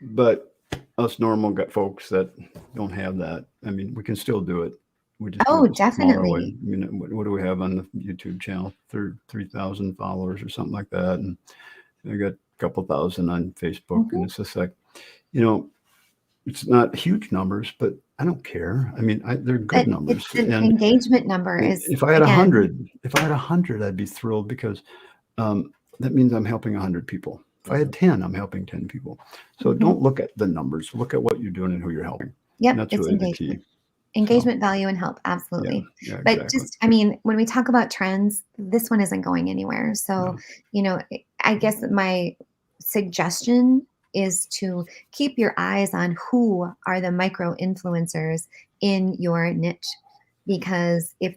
But us normal folks that don't have that, I mean, we can still do it. We just do it a smaller way. Definitely. I mean, what do we have on the YouTube channel? 3,000 followers or something like that. And I got a couple thousand on Facebook. And it's just like, it's not huge numbers, but I don't care. I mean, they're good numbers. It's an And engagement number is, if I had 100, I'd be thrilled, because that means I'm helping 100 people. If I had 10, I'm helping 10 people. So don't look at the numbers. Look at what you're doing and who you're helping. Yep, That's it's really the key. engagement, value, and help. Absolutely. Yeah, But exactly. just, I mean, when we talk about trends, this one isn't going anywhere. So, I guess that my suggestion is to keep your eyes on who are the micro influencers in your niche. Because if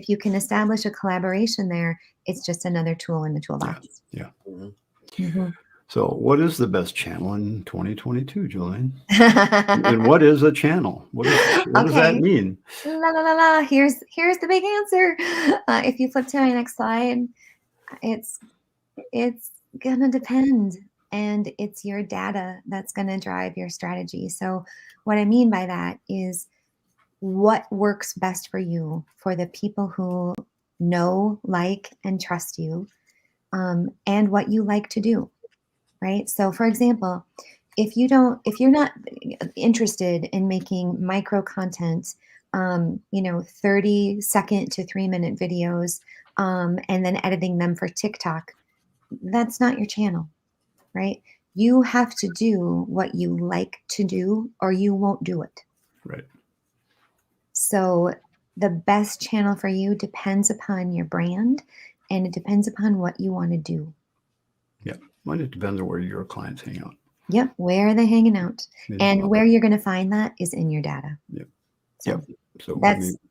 you can establish a collaboration there, it's just another tool in the toolbox. Yeah. Mhm. Mhm. So what is the best channel in 2022, Joleen? And what is a channel? What does that Okay. mean? La la la la. Here's the big answer. If you flip to my next slide, it's gonna depend, and it's your data that's gonna drive your strategy. So what I mean by that is, what works best for you, for the people who know, like, and trust you, and what you like to do, right? So, for example, if you're not interested in making micro content, 30-second to 3-minute videos, and then editing them for TikTok, that's not your channel, right? You have to do what you like to do, or you won't do it. Right. So the best channel for you depends upon your brand, and it depends upon what you want to do. Yeah. Well, it depends on where your clients hang out. Yep. Where are they hanging out? Yeah. And where you're going to find that is in your data. Yep. So Yep. So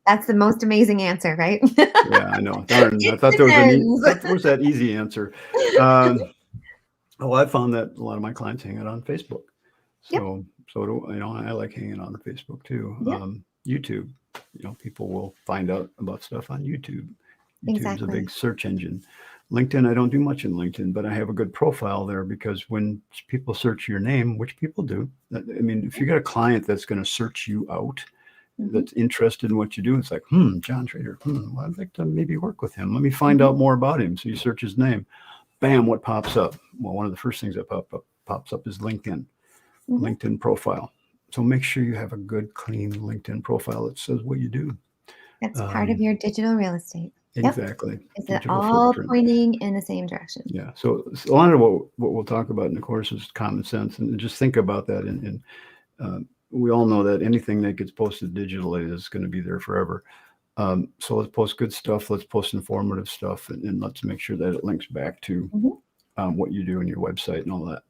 that's the most amazing answer, right? yeah, I know. Darn, I thought there was that easy answer. Well, I found that a lot of my clients hang out on Facebook. So do I like hanging out on Facebook too. Yep. YouTube, people will find out about stuff on YouTube. YouTube's Exactly. a big search engine. LinkedIn, I don't do much in LinkedIn, but I have a good profile there, because when people search your name, which people do, I mean, if you got a client that's going to search you out, that's interested in what you do, it's like, John Trader, well, I'd like to maybe work with him. Let me find out more about him. So you search his name. Bam, what pops up? Well, one of the first things that pops up is LinkedIn. LinkedIn profile. So make sure you have a good, clean LinkedIn profile that says what you do. That's part of your digital real estate. Exactly. Yep. Is it Digital all footprint. pointing in the same direction? Yeah. So a lot of what we'll talk about in the course is common sense, and just think about that. And we all know that anything that gets posted digitally is going to be there forever. So let's post good stuff. Let's post informative stuff, and let's make sure that it links back to what you do in your website and all that.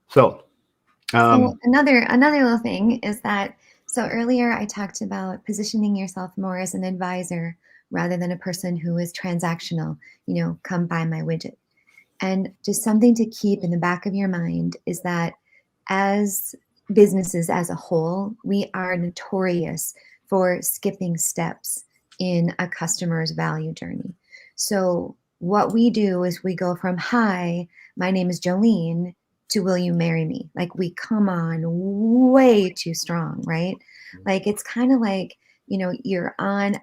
So, so another little thing is that, so earlier I talked about positioning yourself more as an advisor rather than a person who is transactional, come buy my widget. And just something to keep in the back of your mind is that as businesses as a whole, we are notorious for skipping steps in a customer's value journey. So what we do is we go from, hi, my name is Joleen, to will you marry me? Like we come on way too strong, right? Like it's kind of like, you're on,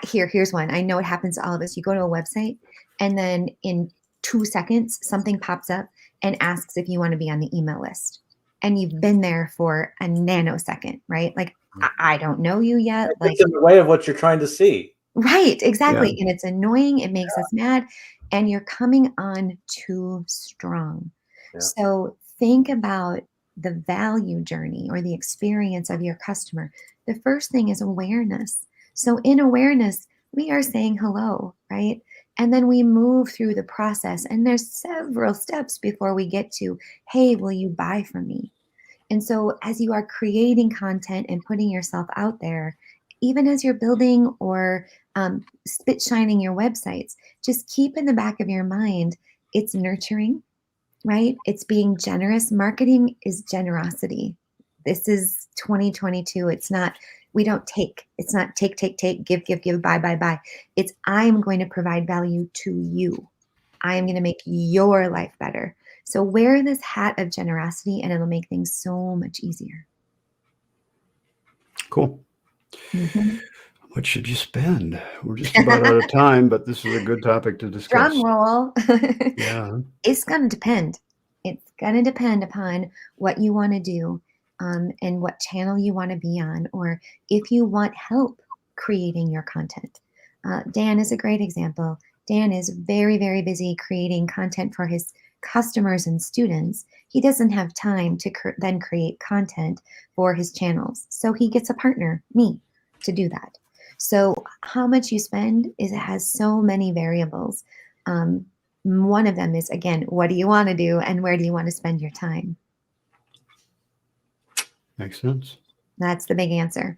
here's one. I know it happens to all of us. You go to a website and then in 2 seconds, something pops up and asks if you want to be on the email list. And you've been there for a nanosecond, right? Like, I don't know you yet. It's in the way of what you're trying to see. Right, exactly. Yeah. And it's annoying. It makes us mad. And you're coming on too strong. Yeah. So think about the value journey or the experience of your customer. The first thing is awareness. So in awareness, we are saying hello, right? And then we move through the process. And there's several steps before we get to, hey, will you buy from me? And so as you are creating content and putting yourself out there, even as you're building or spit shining your websites, just keep in the back of your mind, it's nurturing, right? It's being generous. Marketing is generosity. This is 2022. It's not, we don't take. It's not take, give, buy. It's I'm going to provide value to you. I am going to make your life better. So wear this hat of generosity and it'll make things so much easier. Cool. Mm-hmm. What should you spend? We're just about out of time, but this is a good topic to discuss. Drum roll. Yeah. It's going to depend. It's going to depend upon what you want to do and what channel you want to be on, or if you want help creating your content. Dan is a great example. Dan is very, very busy creating content for his customers and students. He doesn't have time to then create content for his channels. So he gets a partner, me, to do that. So how much you spend it has so many variables. One of them is, again, what do you want to do and where do you want to spend your time? Makes sense. That's the big answer.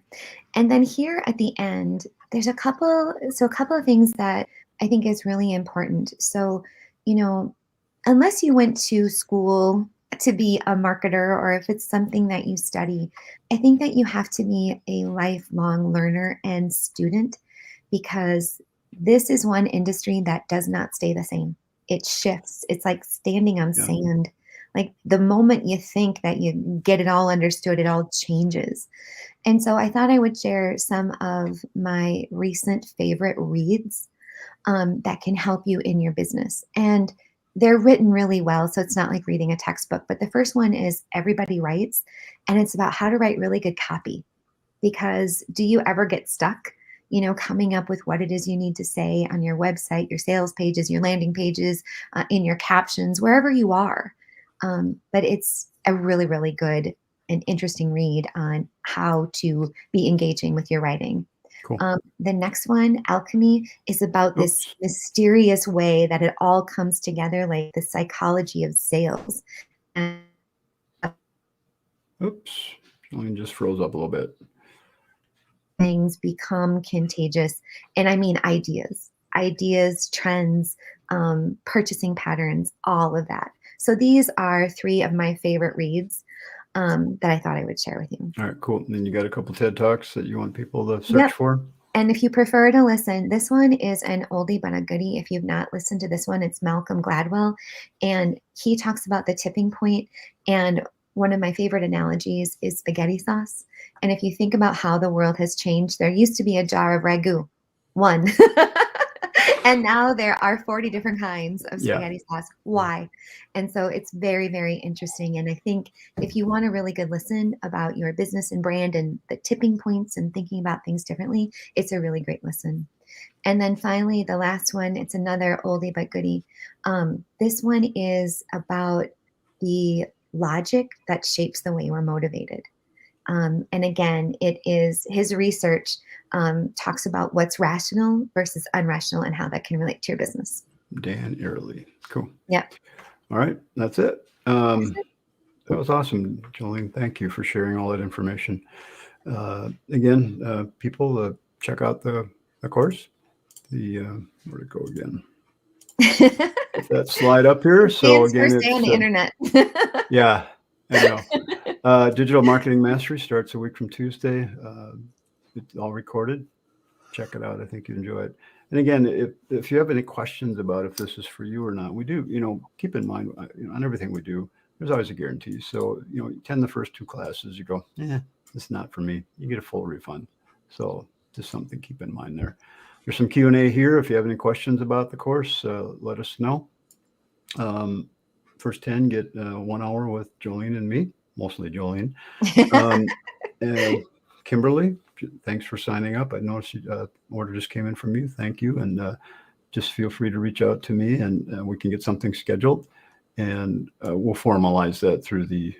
And then here at the end, there's a couple of things that I think is really important. So, unless you went to school to be a marketer or if it's something that you study, I think that you have to be a lifelong learner and student, because this is one industry that does not stay the same. It shifts. It's like standing on sand. Like the moment you think that you get it all understood, it all changes. And so I thought I would share some of my recent favorite reads that can help you in your business. And they're written really well, so it's not like reading a textbook. But the first one is Everybody Writes, and it's about how to write really good copy. Because do you ever get stuck, coming up with what it is you need to say on your website, your sales pages, your landing pages, in your captions, wherever you are? But it's a really, really good and interesting read on how to be engaging with your writing. Cool. The next one, Alchemy, is about this mysterious way that it all comes together, like the psychology of sales. And Oops. Joleen just froze up a little bit. things become contagious. And I mean ideas, trends, purchasing patterns, all of that. So these are 3 of my favorite reads that I thought I would share with you. All right, cool. And then you got a couple TED Talks that you want people to search for? And if you prefer to listen, this one is an oldie but a goodie. If you've not listened to this one, it's Malcolm Gladwell. And he talks about the tipping point. And one of my favorite analogies is spaghetti sauce. And if you think about how the world has changed, there used to be a jar of ragu, one. And now there are 40 different kinds of spaghetti sauce. Why? And so it's very, very interesting. And I think if you want a really good listen about your business and brand and the tipping points and thinking about things differently, it's a really great listen. And then finally, the last one, it's another oldie but goodie. This one is about the logic that shapes the way we're motivated. And again, it is his research talks about what's rational versus unrational and how that can relate to your business. Dan Early. Cool. Yep. All right. That's it. That's it. That was awesome, Joleen. Thank you for sharing all that information. Again, people check out the course. Where'd it go again? Get that slide up here. So Dan's again, first day on the internet. yeah, I know. Digital Marketing Mastery starts a week from Tuesday. It's all recorded. Check it out. I think you'd enjoy it. And again, if you have any questions about if this is for you or not, we do, keep in mind, on everything we do, there's always a guarantee. So, you attend the first 2 classes, you go, it's not for me. You get a full refund. So just something to keep in mind there. There's some Q&A here. If you have any questions about the course, let us know. First 10 get 1 hour with Joleen and me, mostly Joleen. And Kimberly, thanks for signing up. I noticed order just came in from you. Thank you. And just feel free to reach out to me and we can get something scheduled. And we'll formalize that through the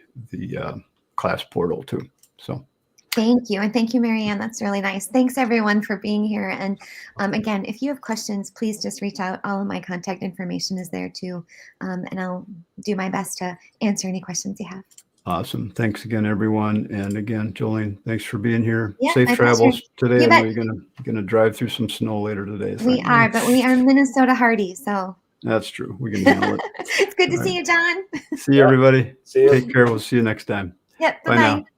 class portal too. So thank you. And thank you, Marianne. That's really nice. Thanks everyone for being here. And again, if you have questions, please just reach out. All of my contact information is there too. And I'll do my best to answer any questions you have. Awesome. Thanks again, everyone. And again, Jolene, thanks for being here. Yeah, Safe travels today. You I know bet. you're gonna drive through some snow later today. We are, but we are Minnesota hardy, so That's true. We can handle it. it's good to All see you, John. See you, everybody. See you. Take care. We'll see you next time. Yep. Bye now. Bye-bye.